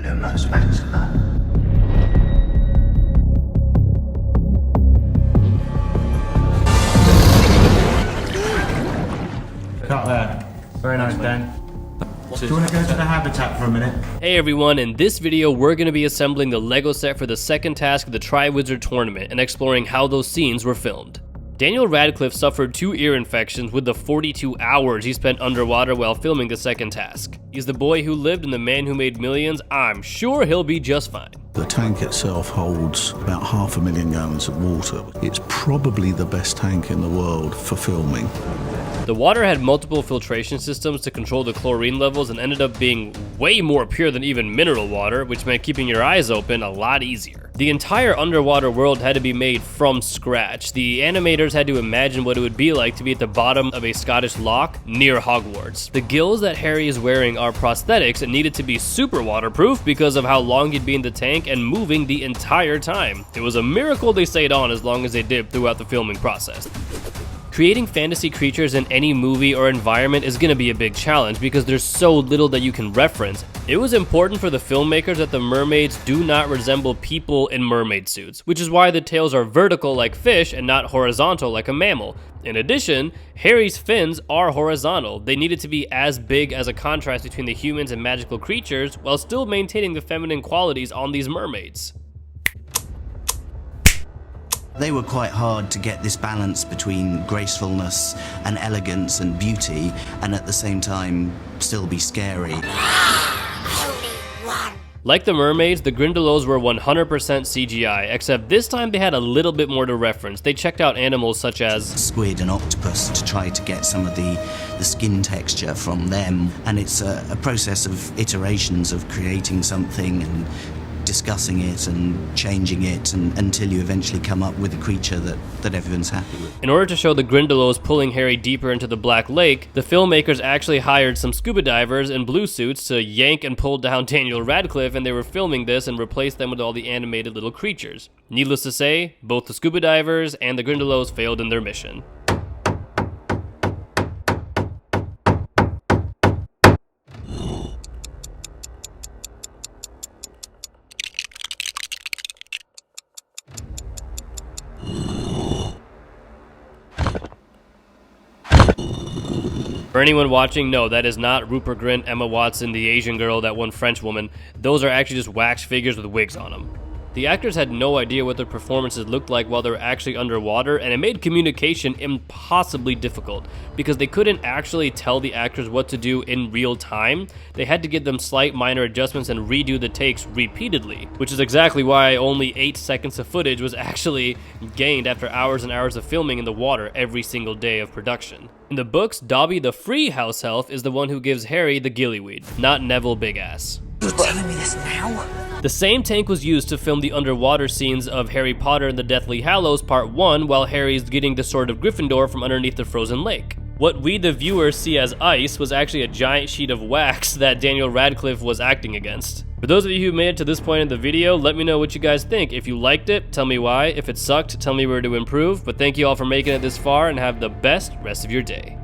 know most matters in life. Cut there. Very nice, Dan. Do you want to go to the habitat for a minute? Hey everyone, in this video we're going to be assembling the LEGO set for the second task of the Tri-Wizard Tournament and exploring how those scenes were filmed. Daniel Radcliffe suffered 2 ear infections with the 42 hours he spent underwater while filming the second task. He's the boy who lived and the man who made millions. I'm sure he'll be just fine. The tank itself holds about 500,000 gallons of water. It's probably the best tank in the world for filming. The water had multiple filtration systems to control the chlorine levels and ended up being way more pure than even mineral water, which meant keeping your eyes open a lot easier. The entire underwater world had to be made from scratch. The animators had to imagine what it would be like to be at the bottom of a Scottish loch near Hogwarts. The gills that Harry is wearing are prosthetics and needed to be super waterproof because of how long he'd be in the tank and moving the entire time. It was a miracle they stayed on as long as they did throughout the filming process. Creating fantasy creatures in any movie or environment is going to be a big challenge because there's so little that you can reference. It was important for the filmmakers that the mermaids do not resemble people in mermaid suits, which is why the tails are vertical like fish and not horizontal like a mammal. In addition, Harry's fins are horizontal. They needed to be as big as a contrast between the humans and magical creatures while still maintaining the feminine qualities on these mermaids. They were quite hard to get this balance between gracefulness and elegance and beauty, and at the same time still be scary. Like the mermaids, the Grindylows were 100% CGI, except this time they had a little bit more to reference. They checked out animals such as squid and octopus to try to get some of the skin texture from them, and it's a process of iterations of creating something and discussing it and changing it until you eventually come up with a creature that everyone's happy with. In order to show the Grindylows pulling Harry deeper into the Black Lake, the filmmakers actually hired some scuba divers in blue suits to yank and pull down Daniel Radcliffe, and they were filming this and replaced them with all the animated little creatures. Needless to say, both the scuba divers and the Grindylows failed in their mission. For anyone watching, no, that is not Rupert Grint, Emma Watson, the Asian girl, that one French woman. Those are actually just wax figures with wigs on them. The actors had no idea what their performances looked like while they were actually underwater, and it made communication impossibly difficult because they couldn't actually tell the actors what to do in real time. They had to give them slight minor adjustments and redo the takes repeatedly, which is exactly why only 8 seconds of footage was actually gained after hours and hours of filming in the water every single day of production. In the books, Dobby the free house elf is the one who gives Harry the gillyweed, not Neville Big Ass. You're telling me this now? The same tank was used to film the underwater scenes of Harry Potter and the Deathly Hallows Part 1 while Harry's getting the Sword of Gryffindor from underneath the frozen lake. What we the viewers see as ice was actually a giant sheet of wax that Daniel Radcliffe was acting against. For those of you who made it to this point in the video, let me know what you guys think. If you liked it, tell me why. If it sucked, tell me where to improve. But thank you all for making it this far and have the best rest of your day.